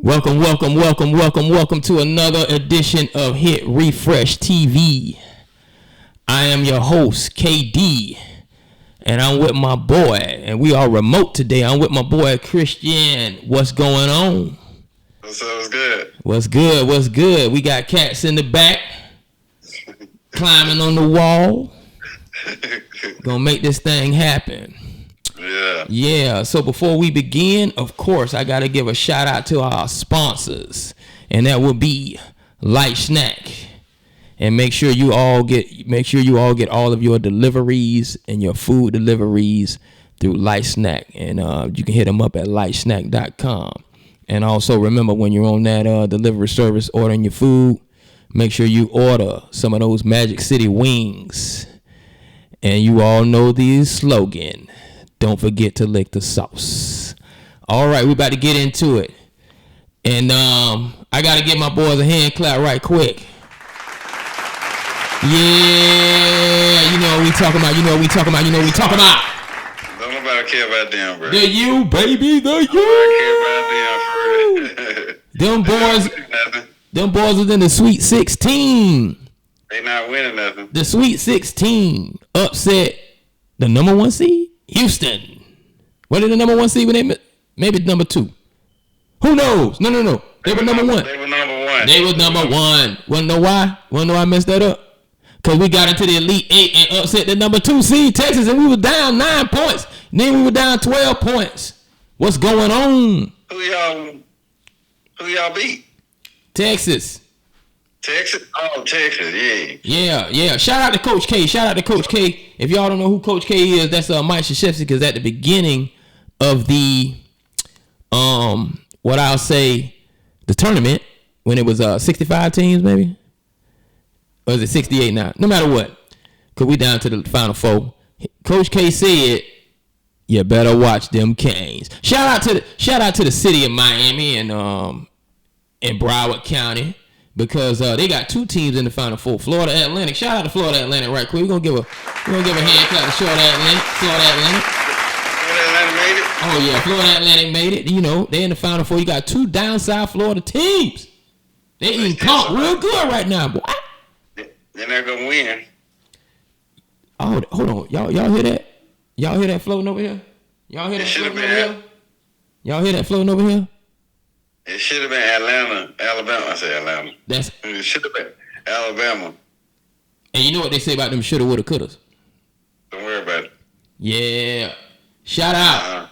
Welcome to another edition of HiTReFresh TV. I am your host, KD, and I'm with my boy, and we are remote today. I'm with my boy, Christian. What's going on? What's good? What's good? We got cats in the back, climbing on the wall. Gonna make this thing happen. Yeah. So before we begin, of course, I gotta give a shout out to our sponsors, and that will be Light Snack. And make sure you all get all of your deliveries and your food deliveries through Light Snack, and you can hit them up at lightsnack.com. And also remember, when you're on that delivery service ordering your food, make sure you order some of those Magic City wings. And you all know the slogan: don't forget to lick the sauce. All right, we about to get into it. And I got to give my boys a hand clap right quick. Yeah, you know what we talking about. Don't nobody care about them, bro. The you, baby, the you. Nobody care about them, for real. Them boys is in the Sweet 16. They not winning nothing. The Sweet 16 upset the number 1 seed, Houston. What is the number 1 seed when they maybe number 2? Who knows? No. They were number 1. They were number 1. They was number 1. Wanna know why? Wanna know I messed that up? Cause we got into the Elite 8 and upset the number 2 seed, Texas, and we were down 9 points. Then we were down 12 points. What's going on? Who y'all beat? Texas. Texas? Oh, Texas, yeah. Yeah. Shout out to Coach K. If y'all don't know who Coach K is, that's Mike Krzyzewski, because at the beginning of the what I'll say, the tournament, when it was 65 teams maybe, or is it 68 now? No matter what, because we down to the Final Four. Coach K said, you better watch them Canes. Shout out to the city of Miami and Broward County, because they got 2 teams in the Final Four. Florida Atlantic. Shout out to Florida Atlantic right quick. We're gonna give a hand clap to Florida Atlantic. Florida Atlantic made it. Oh yeah, Florida Atlantic made it. You know, they in the Final Four. You got 2 down south Florida teams. They eating comp real good right now, boy. They're not gonna win. Oh, hold on. Y'all hear that? Y'all hear that floating over here? Y'all hear that floating over here? Y'all hear that floating over here? It should have been Alabama. I say Atlanta. It should have been Alabama. And you know what they say about them shoulda, woulda, couldas? Don't worry about it. Yeah. Shout out.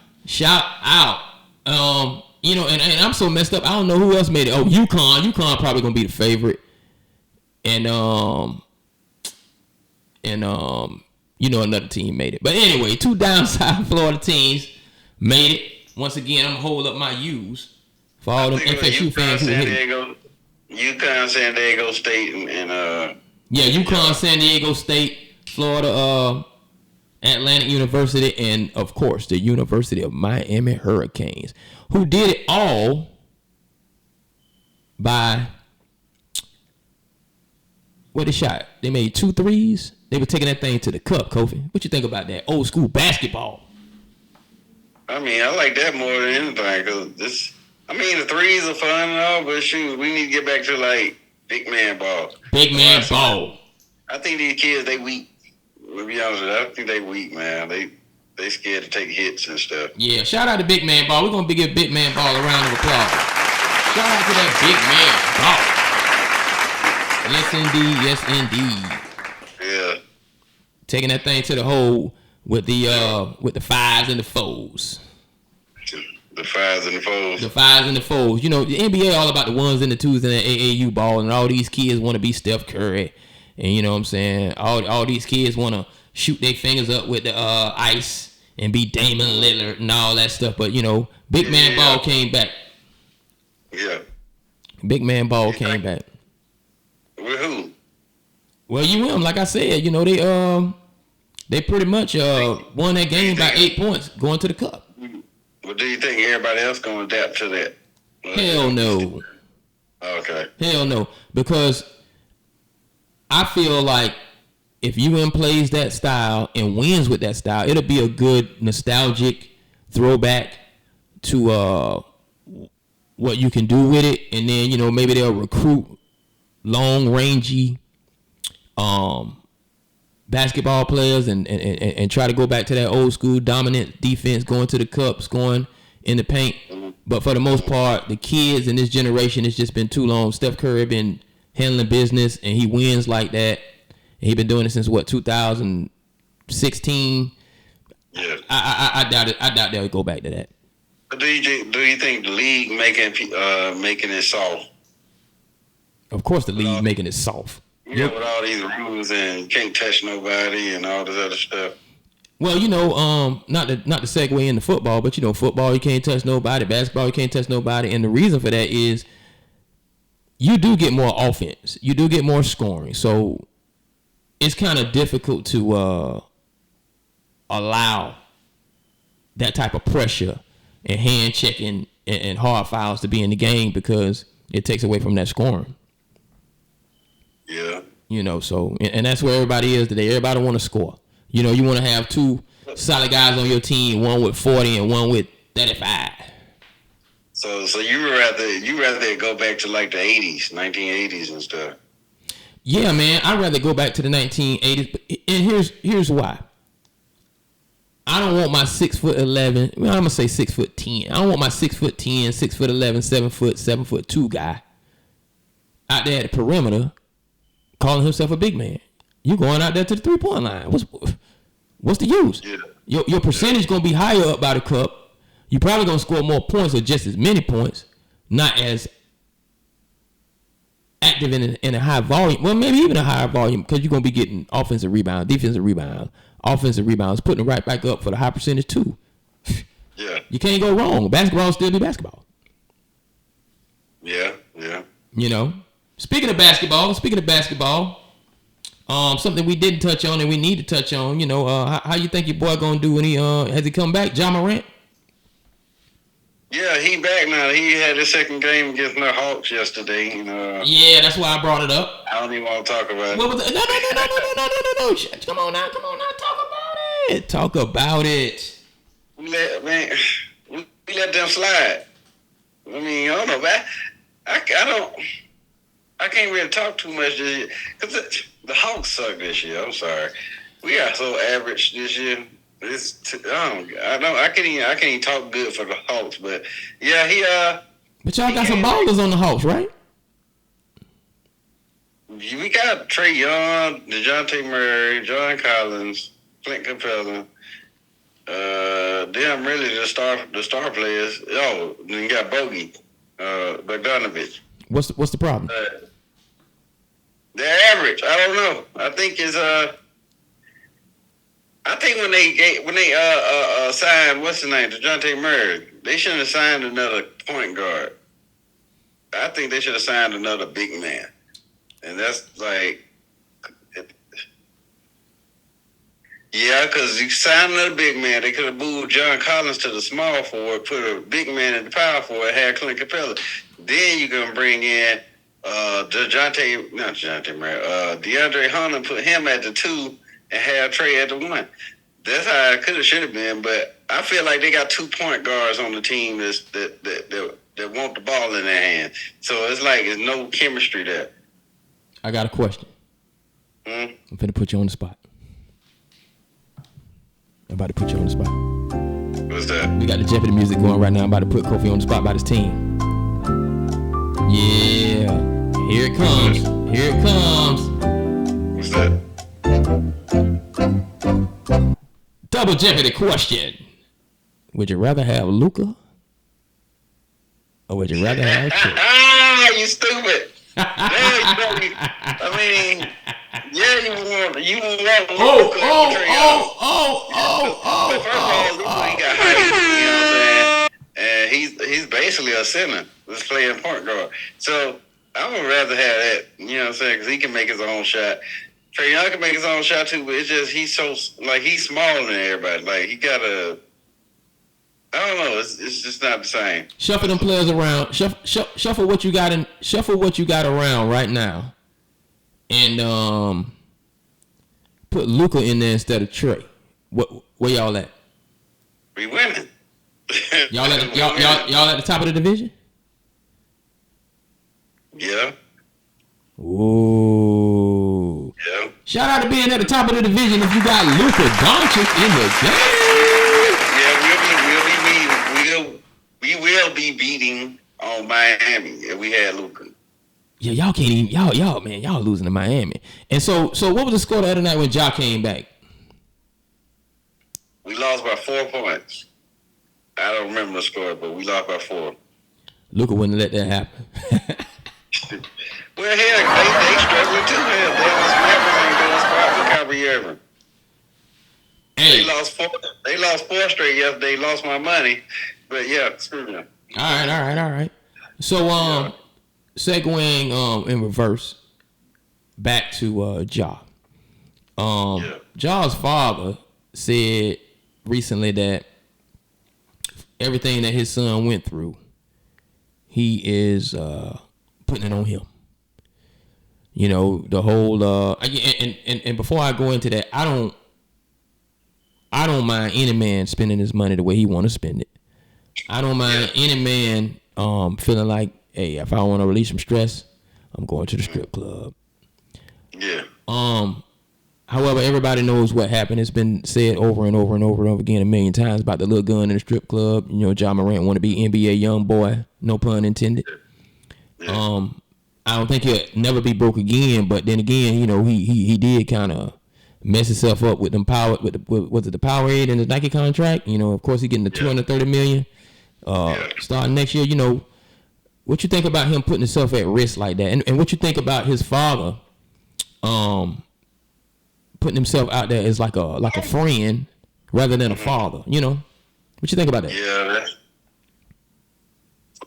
You know, and I'm so messed up. I don't know who else made it. Oh, UConn probably gonna be the favorite. And you know, another team made it. But anyway, 2 down south Florida teams made it. Once again, I'm gonna hold up my U's for all them FSU fans who hit it. UConn, San Diego State, and UConn, San Diego State, Florida Atlantic University, and of course the University of Miami Hurricanes, who did it all by what they shot. They made 2 threes. They were taking that thing to the cup, KOFI. What you think about that old school basketball? I mean, I like that more than anything, because the threes are fun and all, but shoot, we need to get back to like big man ball. I think these kids, they weak. To be honest with you, I think they weak, man. They scared to take hits and stuff. Yeah, shout out to big man ball. We're gonna give big man ball a round of applause. Shout out to that big man ball. Yes indeed. Yeah. Taking that thing to the hole with the 5s and the 4s. The 5s and the 4s. You know, the NBA all about the 1s and the 2s and the AAU ball, and all these kids want to be Steph Curry, and you know what I'm saying. All these kids want to shoot their fingers up with the ice and be Damian Lillard and all that stuff. But you know, big man ball came back. Yeah. Big man ball came back. With who? Well, like I said, you know, they pretty much won that game by 8 points going to the cup. Well, do you think everybody else gonna adapt to that? Hell no. Okay. Hell no, because I feel like if UM plays that style and wins with that style, it'll be a good nostalgic throwback to what you can do with it, and then maybe they'll recruit long rangey basketball players and try to go back to that old school dominant defense, going to the cup, scoring in the paint. But for the most part, the kids in this generation, it's just been too long. Steph Curry been handling business, and he wins like that. And he been doing it since 2016. Yeah, I doubt it. I doubt they'll go back to that. Do you think the league making it soft? Of course, the league making it soft. Yeah, with all these rules and you can't touch nobody and all this other stuff. Well, not to segue into football, but football you can't touch nobody, basketball you can't touch nobody, and the reason for that is you do get more offense, you do get more scoring, so it's kind of difficult to allow that type of pressure and hand checking and hard fouls to be in the game because it takes away from that scoring. Yeah. So and that's where everybody is today. Everybody want to score. You want to have two solid guys on your team, one with 40 and one with 35. So you rather go back to like the 80s, 1980s and stuff. Yeah, man, I'd rather go back to the 1980s. And here's why. I don't want my 6'11". Well, I'm gonna say 6'10". I don't want my 6'10", 6'11", 7'2" guy out there at the perimeter calling himself a big man. You going out there to the 3-point line? What's the use? Yeah. Your percentage gonna be higher up by the cup. You probably gonna score more points or just as many points, not as active in a high volume. Well, maybe even a higher volume because you're gonna be getting offensive rebounds, defensive rebounds. Offensive rebounds, putting it right back up for the high percentage too. Yeah. You can't go wrong. Basketball will still be basketball. Yeah. Speaking of basketball, something we didn't touch on and we need to touch on, how you think your boy gonna do when has he come back? Ja Morant? Yeah, he back now. He had his second game against the Hawks yesterday. Yeah, that's why I brought it up. I don't even want to talk about it. No. Come on now. Talk about it. We let them slide. I mean, I don't know, man. I can't really talk too much this year because the Hawks suck this year. I'm sorry. We are so average this year. I can't even talk good for the Hawks, but yeah, But y'all got some ballers on the Hawks, right? We got Trae Young, DeJounte Murray, John Collins, Clint Capella. Them really the star players. Oh, then you got Bogey, Bogdanovich. What's the problem? They're average. I don't know. I think when they signed what's his name, DeJounte Murray, they shouldn't have signed another point guard. I think they should have signed another big man, and that's like, because you signed another big man, they could have moved John Collins to the small forward, put a big man in the power forward, had Clint Capella. Then you can bring in DeAndre Hunter, put him at the 2. And have Trae at the 1. That's how it should have been. But I feel like they got 2 point guards on the team that want the ball in their hand. So it's like there's no chemistry there. I got a question. I'm finna put you on the spot. I'm about to put you on the spot. What's that? We got the Jeopardy music going right now. I'm about to put KOFI on the spot by his team. Yeah. Here it comes. What's that? Double Jeopardy question. Would you rather have Luka or would you rather have Trae? You stupid. I mean, yeah, you want Luka. But first of all, Luka ain't got height, you know what I'm saying? And he's basically a center that's playing point guard. So I would rather have that, you know what I'm saying, because he can make his own shot. Trae Young can make his own shot too, but it's just he's smaller than everybody. Like he got I don't know. It's just not the same. Shuffle them players around. Shuffle what you got around right now, and put Luka in there instead of Trae. Where y'all at? We winning. Y'all at the top of the division? Yeah. Ooh. Yeah. Shout out to being at the top of the division if you got Luka Doncic in the game. Yeah, we will be beating on Miami if we had Luka. Yeah, y'all can't even y'all losing to Miami. And so what was the score the other night when Ja came back? We lost by 4 points. I don't remember the score, but we lost by 4. Luka wouldn't let that happen. Well, hell, they struggling too. Hell, Dallas Mavericks ain't doing spot with Kyrie Irving. Hey. They lost 4 straight yesterday. They lost my money, but yeah, screw them. All right. So segueing in reverse back to Ja. Ja's father said recently that everything that his son went through, he is putting it on him. You know, the whole and before I go into that, I don't mind any man spending his money the way he want to spend it. I don't mind any man feeling like, hey, if I want to release some stress, I'm going to the strip club. Yeah. However, everybody knows what happened. It's been said over and over and over and over again a million times about the little gun in the strip club. You know, Ja Morant want to be NBA young boy, no pun intended. Yeah. I don't think he'll never be broke again. But then again, you know, he did kind of mess himself up with them power with the Powerade and the Nike contract. You know, of course, he getting the $230 million starting next year. You know, what you think about him putting himself at risk like that, and what you think about his father, putting himself out there as like a friend rather than a father. You know, what you think about that? Yeah.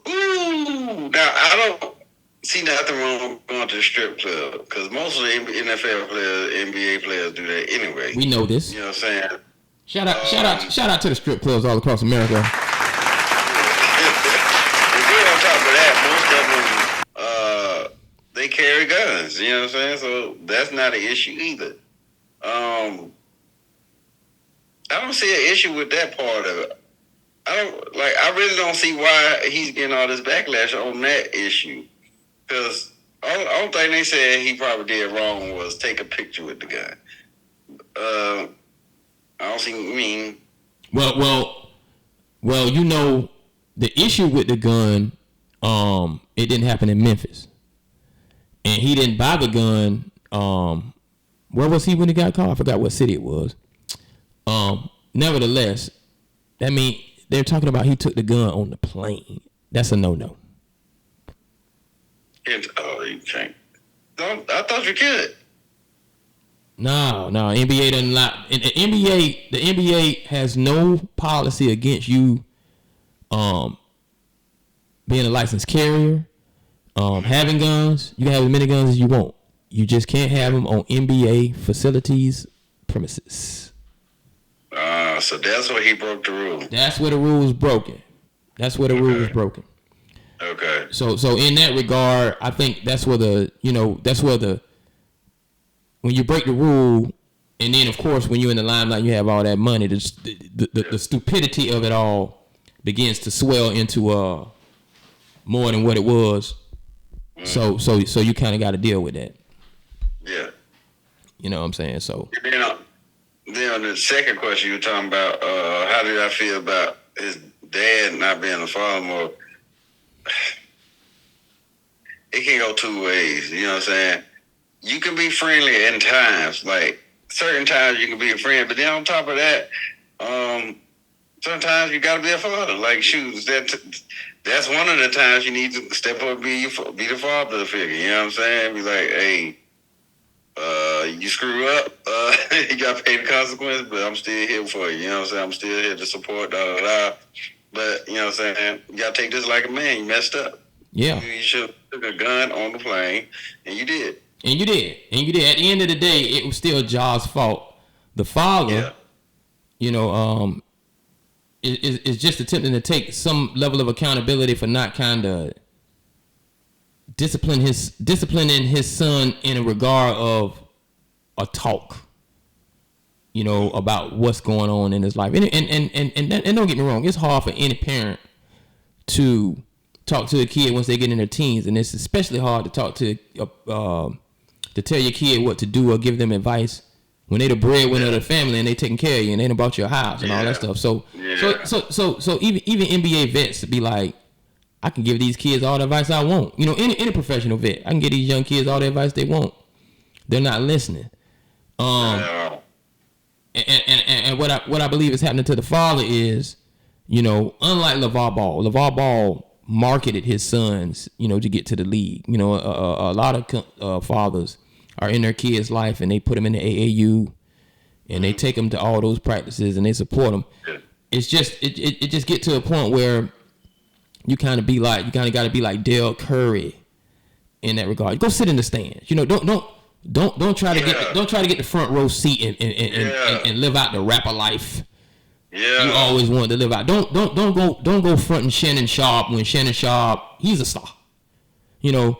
Ooh, now I don't see nothing wrong with going to the strip club because most of the NFL players, NBA players do that anyway. We know this. You know what I'm saying? Shout out to the strip clubs all across America. And then on top of that, most of them they carry guns. You know what I'm saying? So that's not an issue either. I don't see an issue with that part of it. I really don't see why he's getting all this backlash on that issue. Because only thing they said he probably did wrong was take a picture with the gun. I don't see. Well. You know, the issue with the gun, it didn't happen in Memphis, and he didn't buy the gun. Where was he when he got caught? I forgot what city it was. Nevertheless, that means they're talking about he took the gun on the plane. That's a no-no. You can't. I thought you could. No. NBA doesn't allow. The NBA has no policy against you, being a licensed carrier, having guns. You can have as many guns as you want. You just can't have them on NBA facilities premises. So that's where he broke the rule. That's where the rule was broken. Okay. So in that regard, I think that's where when you break the rule, and then of course when you're in the limelight, you have all that money. The stupidity of it all begins to swell into more than what it was. So you kind of got to deal with that. Yeah. You know what I'm saying? So. Then on the second question you were talking about, how did I feel about his dad not being a father more? It can go two ways. You know what I'm saying? You can be friendly in times, like certain times you can be a friend, but then on top of that, sometimes you got to be a father. Like shoes, that's one of the times you need to step up and be the father figure. You know what I'm saying? Be like, hey. You screw up, you got to pay the consequence, but I'm still here for you. You know what I'm saying? I'm still here to support, But, you know what I'm saying? You got to take this like a man. You messed up. Yeah. You should have took a gun on the plane, and you did. At the end of the day, it was still Ja's fault. The father, is just attempting to take some level of accountability for not kind of disciplining his son in a regard of a talk, about what's going on in his life. And don't get me wrong, it's hard for any parent to talk to a kid once they get in their teens, and it's especially hard to talk to tell your kid what to do or give them advice when they the breadwinner of the family and they taking care of you and they done bought you a house and all that stuff. So even NBA vets be like, I can give these kids all the advice I want. You know, any professional vet, I can give these young kids all the advice they want. They're not listening. And what I believe is happening to the father is, you know, unlike LeVar Ball marketed his sons, you know, to get to the league. You know, a lot of fathers are in their kids' life and they put them in the AAU and they take them to all those practices and they support them. It's just it just get to a point where you kind of got to be like Dale Curry in that regard. Go sit in the stands. You know, don't try to get the front row seat and live out the rapper life. Yeah. You always wanted to live out. Don't go fronting Shannon Sharp when Shannon Sharp, he's a star. You know,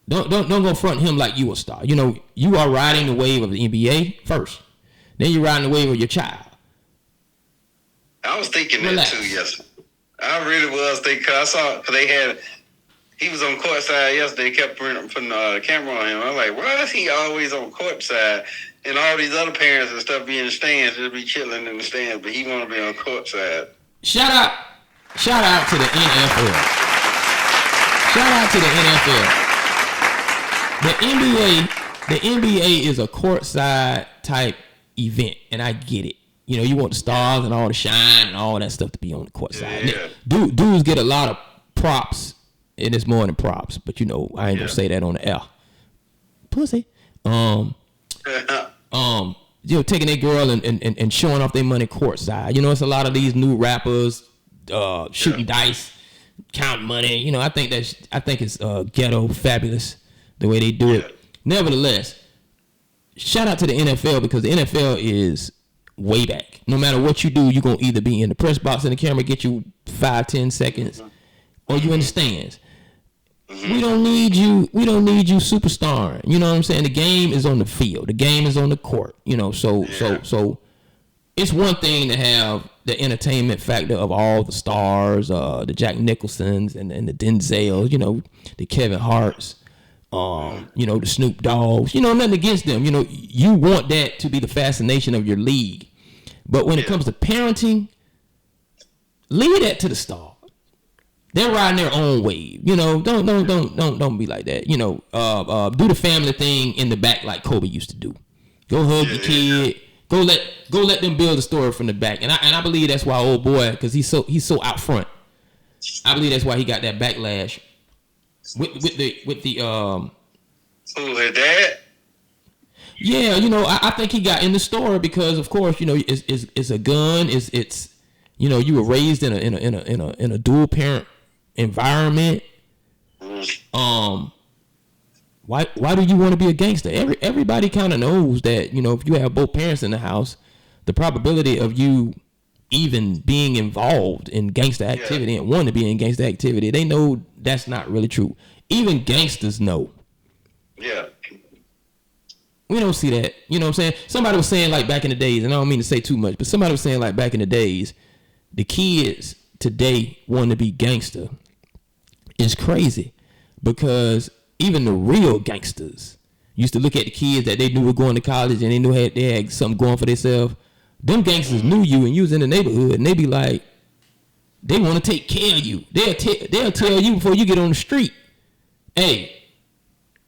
don't go front him like you a star. You know, you are riding the wave of the NBA first. Then you're riding the wave of your child. I was thinking that too, yes. I really was thinking, cause I saw he was on court side yesterday. They kept putting the camera on him. I was like, why is he always on court side? And all these other parents and stuff be in the stands, just be chilling in the stands, but he want to be on court side. Shout out to the NFL. Shout out to the NFL. The NBA is a courtside type event, and I get it. You know, you want the stars and all the shine and all that stuff to be on the court side. Yeah. Dudes get a lot of props, and it's more than props. But you know, I ain't gonna say that on the air. Pussy. You know, taking their girl and showing off their money courtside. You know, it's a lot of these new rappers shooting dice, counting money. You know, I think it's ghetto fabulous the way they do it. Nevertheless, shout out to the NFL because the NFL is way back. No matter what you do, you're going to either be in the press box and the camera get you 5-10 seconds or you in the stands. We don't need you superstarring. You know what I'm saying? The game is on the field. The game is on the court. You know, so it's one thing to have the entertainment factor of all the stars, the Jack Nicholsons and the Denzels, you know, the Kevin Harts, you know, the Snoop Dogs, you know, nothing against them. You know, you want that to be the fascination of your league. But when it comes to parenting, leave that to the star. They're riding their own wave. You know, don't be like that. You know, do the family thing in the back like Kobe used to do. Go hug your kid. Go let them build a story from the back. And I believe that's why old boy, because he's so out front. I believe that's why he got that backlash with the who, his dad? Yeah, you know, I think he got in the story because, of course, you know, it's a gun. It's you know, you were raised in a dual parent environment. Why do you want to be a gangster? Everybody kind of knows that, you know, if you have both parents in the house, the probability of you even being involved in gangster activity and wanting to be in gangster activity, they know that's not really true. Even gangsters know. Yeah. We don't see that. You know what I'm saying? Somebody was saying like back in the days, and I don't mean to say too much, but somebody was saying like back in the days, the kids today wanting to be gangster is crazy because even the real gangsters used to look at the kids that they knew were going to college and they knew they had something going for themselves. Them gangsters knew you and you was in the neighborhood and they be like, they want to take care of you. They'll tell you before you get on the street, hey,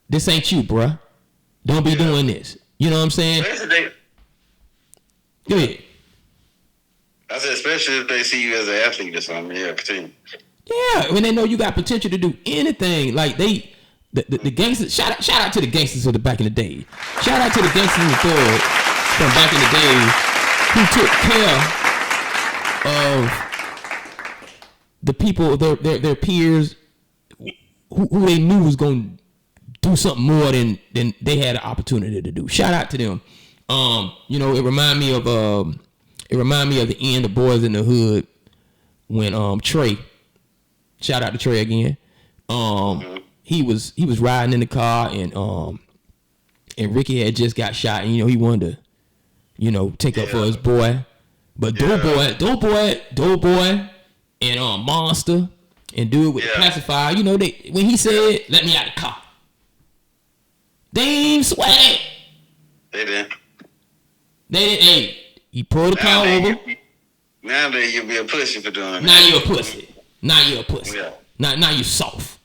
this ain't you, bruh. Don't be doing this. You know what I'm saying? Go ahead. I said, especially if they see you as an athlete or something. Yeah, continue. Yeah, when they know you got potential to do anything. Like the gangsters, shout out to the gangsters of the back in the day. Shout out to the gangsters in the third from back in the day who took care of the people, their peers, who they knew was going to do something more than they had an opportunity to do. Shout out to them. You know, it remind me of the end of BOYZ in the Hood when Trey, shout out to Trey again. He was riding in the car and Ricky had just got shot and, you know, he wanted to, you know, take up for his boy. But Doughboy and Monster and do it with the pacifier. You know, when he said, "Let me out of the car," they ain't sweat. They didn't. Hey, he pulled the car over. Nowadays you'll be a pussy for doing that. Now you're a pussy. Yeah. Now you soft.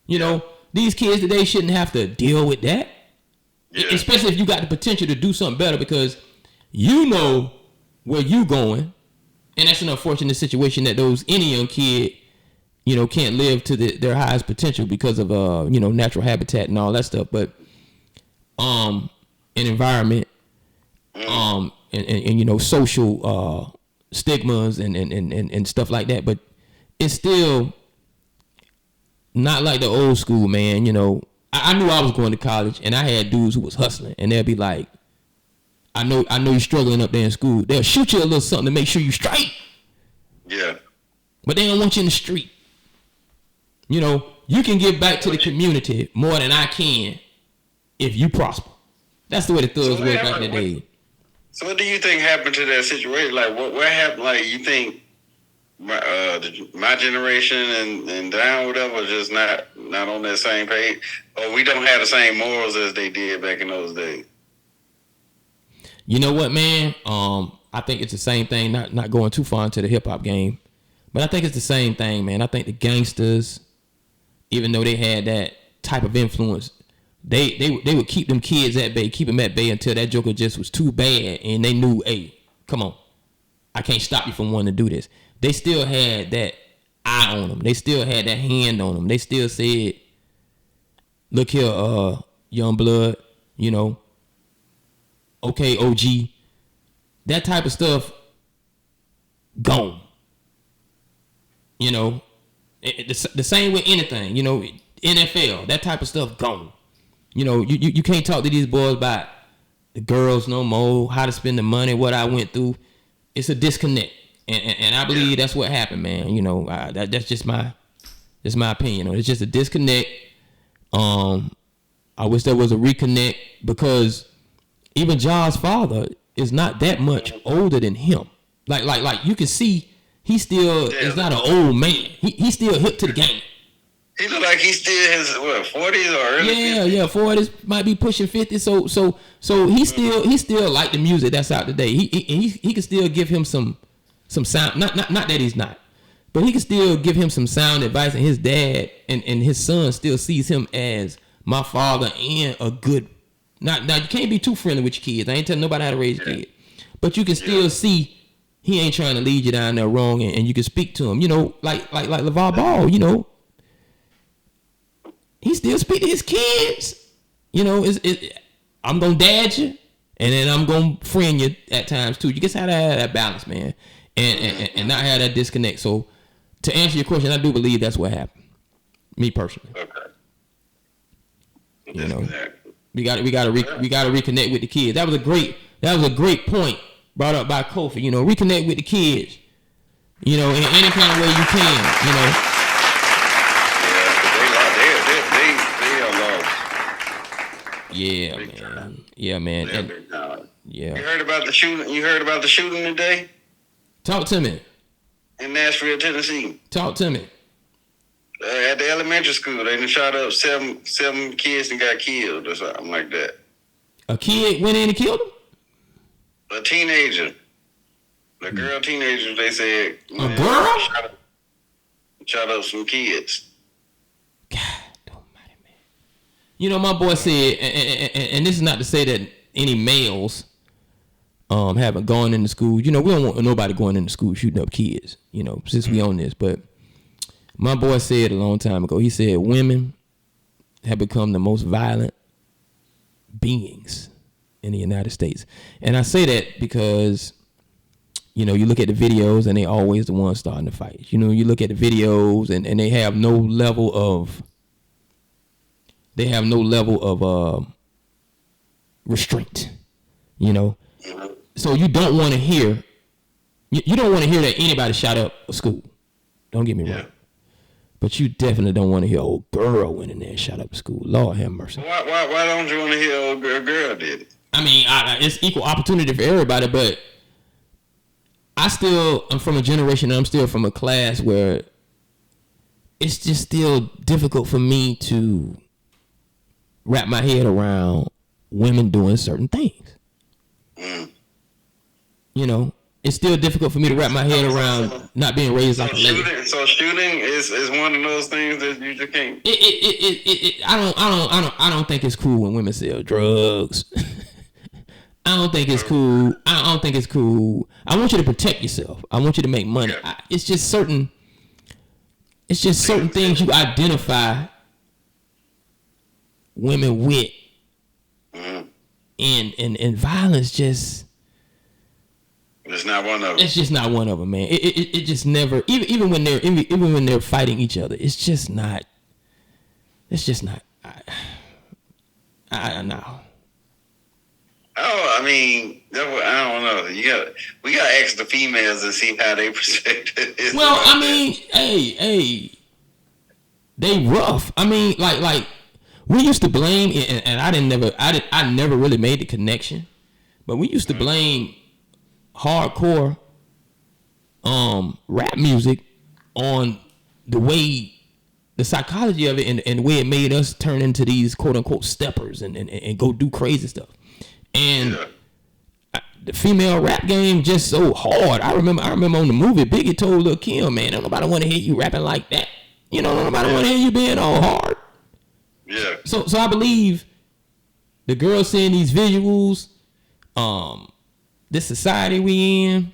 You know, these kids today shouldn't have to deal with that. Yeah. Especially if you got the potential to do something better, because you know where you going, and that's an unfortunate situation that any young kid, you know, can't live to their highest potential because of you know, natural habitat and all that stuff. But an environment, and you know, social stigmas and stuff like that. But it's still not like the old school, man. You know, I knew I was going to college, and I had dudes who was hustling, and they'll be like, I know you're struggling up there in school. They'll shoot you a little something to make sure you straight. Yeah. But they don't want you in the street. You know, you can give back to the community more than I can if you prosper. That's the way the thugs were back in the day. So what do you think happened to that situation? Like, what happened? Like, you think my generation and down, whatever, just not on that same page? Or we don't have the same morals as they did back in those days? You know what, man? I think it's the same thing, not going too far into the hip-hop game. But I think it's the same thing, man. I think the gangsters, even though they had that type of influence, they would keep them kids at bay, keep them at bay until that joker just was too bad, and they knew, hey, come on, I can't stop you from wanting to do this. They still had that eye on them. They still had that hand on them. They still said, look here, young blood, you know, okay, OG, that type of stuff, gone. You know, the same with anything, you know, NFL, that type of stuff, gone. You know, you can't talk to these boys about the girls no more, how to spend the money, what I went through. It's a disconnect. And I believe that's what happened, man. You know, that's just my opinion. You know, it's just a disconnect. I wish there was a reconnect, because even John's father is not that much older than him. Like you can see he still is not an old man. He still hip to the game. He look like he still his 40s or early 50s? Yeah, 40s, might be pushing 50. So he still like the music that's out today. He can still give him some sound. Not that he's not, but he can still give him some sound advice. And his dad and his son still sees him as my father and a good. Now you can't be too friendly with your kids. I ain't telling nobody how to raise a kid, but you can still see he ain't trying to lead you down there wrong, and you can speak to him. You know, like LeVar Ball. You know, he still speak to his kids. You know, I'm gonna dad you, and then I'm gonna friend you at times too. You just have to have that balance, man, and not have that disconnect. So, to answer your question, I do believe that's what happened. Me personally. Okay. You know, we got to reconnect with the kids. That was a great point brought up by KOFI. You know, reconnect with the kids. You know, in any kind of way you can. You know. Yeah, man. Yeah. You heard about the shooting today? Talk to me. In Nashville, Tennessee. Talk to me. At the elementary school, they shot up seven kids and got killed or something like that. A kid went in and killed them? A teenager. The girl teenager, they said. A girl? Shot up some kids. God almighty, man. You know, my boy said, and this is not to say that any males haven't gone into school. You know, we don't want nobody going into school shooting up kids, you know, since we own this. But my boy said a long time ago, he said women have become the most violent beings in the United States. And I say that because, you know, you look at the videos and they always the ones starting the fight. You know, you look at the videos and they have no level of restraint, you know. So you don't want to hear that anybody shot up a school. Don't get me wrong. But you definitely don't want to hear old girl went in there and shot up a school. Lord have mercy. Why don't you want to hear old girl did it? I mean, it's equal opportunity for everybody, but I'm from a generation and I'm still from a class where it's just still difficult for me to wrap my head around women doing certain things. You know, it's still difficult for me to wrap my head around not being raised like a lady. So shooting is one of those things that you just can't. I don't think it's cool when women sell drugs. I don't think it's cool. I don't think it's cool. I want you to protect yourself. I want you to make money. Yeah. It's just certain things you identify women with, and violence just. It's not one of them. It's just not one of them, man. It just never. Even when they're fighting each other, it's just not. It's just not. I know. Oh, I mean, I don't know. We got to ask the females and see how they perceive it. Well, I mean, hey, they rough. I mean, like we used to blame, and I never really made the connection, but we used to blame hardcore rap music on the way the psychology of it and the way it made us turn into these quote unquote steppers and go do crazy stuff. And the female rap game just so hard. I remember on the movie, Biggie told Lil' Kim, man, don't nobody want to hear you rapping like that. You know, nobody want to hear you being all hard. Yeah. So I believe the girls seeing these visuals, this society we in.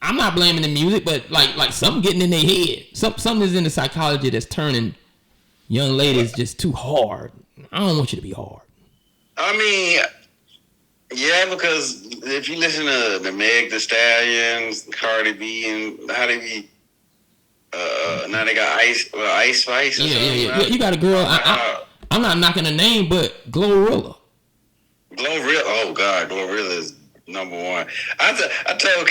I'm not blaming the music, but like something getting in their head. Something is in the psychology that's turning young ladies just too hard. I don't want you to be hard. I mean, yeah, because if you listen to the Meg Thee Stallions, Cardi B, and how they be, now they got Ice Spice. Yeah. You got a girl. I'm not knocking her name, but Glorilla. Oh God, Glorilla is number one. I told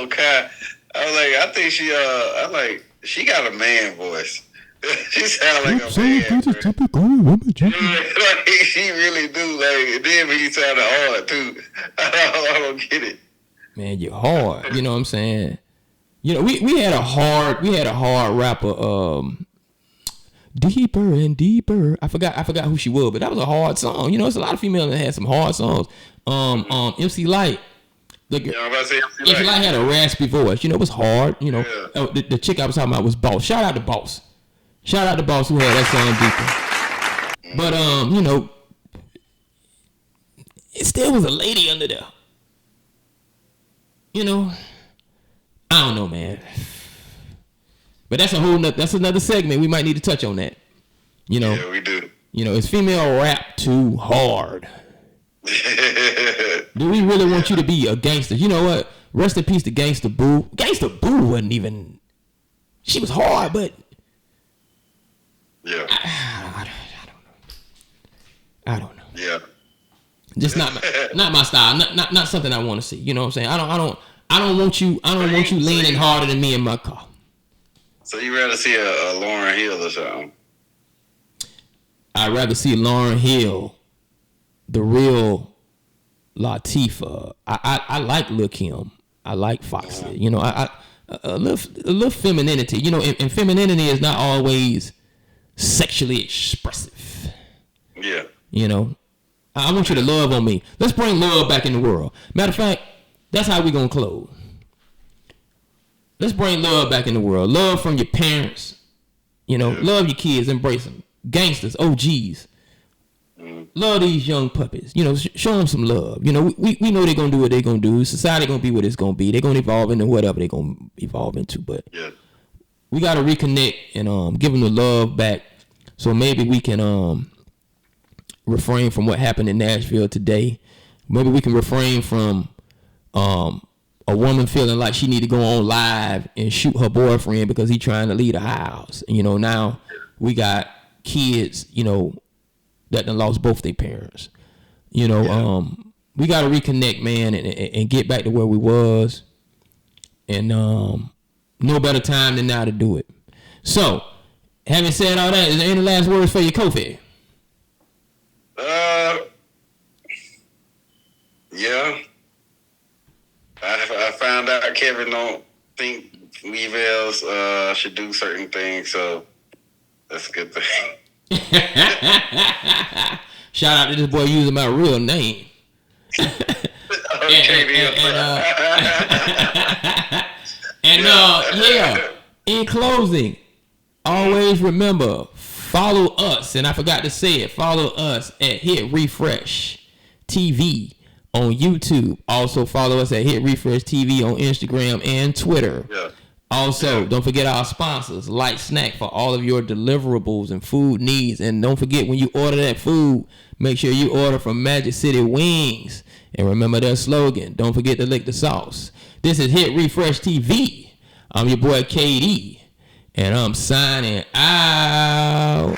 Kai, I was like, I think she got a man voice. She sound like a man. Typical woman. Like, she really do. Like, and then he sounded hard too. I don't get it. Man, you're hard. You know what I'm saying? You know, we had a hard rapper. Deeper and Deeper. I forgot who she was, but that was a hard song. You know, it's a lot of females that had some hard songs. MC Lyte. MC Lyte had a raspy voice. You know, it was hard. You know, the chick I was talking about was Boss. Shout out to Boss who had that song Deeper. But you know, it still was a lady under there. You know, I don't know, man. But that's another segment. We might need to touch on that. You know. Yeah, we do. You know, is female rap too hard? Do we really want you to be a gangster? You know what? Rest in peace to Gangsta Boo. Gangsta Boo wasn't even. She was hard, but. Yeah. I don't know. Yeah. Just not my style. Not something I want to see. You know what I'm saying? I don't want you leaning harder than me in my car. So you rather see a Lauryn Hill or something? I'd rather see Lauryn Hill, the real Latifah. I like Lil' Kim. I like Foxy. You know, a little femininity. You know, and femininity is not always sexually expressive. Yeah. You know, I want you to love on me. Let's bring love back in the world. Matter of fact, that's how we gonna close. Let's bring love back in the world. Love from your parents. You know, love your kids. Embrace them. Gangsters, OGs. Love these young puppies. You know, show them some love. You know, we know they're going to do what they're going to do. Society going to be what it's going to be. They're going to evolve into whatever they're going to evolve into. But we got to reconnect and give them the love back. So maybe we can refrain from what happened in Nashville today. Maybe we can refrain from a woman feeling like she need to go on live and shoot her boyfriend because he trying to leave the house. And, you know, now we got kids, you know, that done lost both their parents. You know, we got to reconnect, man, and get back to where we was. And no better time than now to do it. So, having said all that, is there any last words for your KOFI? Yeah. I Kevin don't think females should do certain things, so that's a good thing. Shout out to this boy using my real name. Yeah. In closing, always remember, follow us, and I forgot to say it, follow us at HiTReFresh TV on YouTube. Also follow us at HiTReFresh TV on Instagram and Twitter. Yeah. Also, don't forget our sponsors, Light Snack, for all of your deliverables and food needs. And don't forget, when you order that food, make sure you order from Magic City Wings. And remember their slogan, don't forget to lick the sauce. This is HiTReFresh TV. I'm your boy KD, and I'm signing out.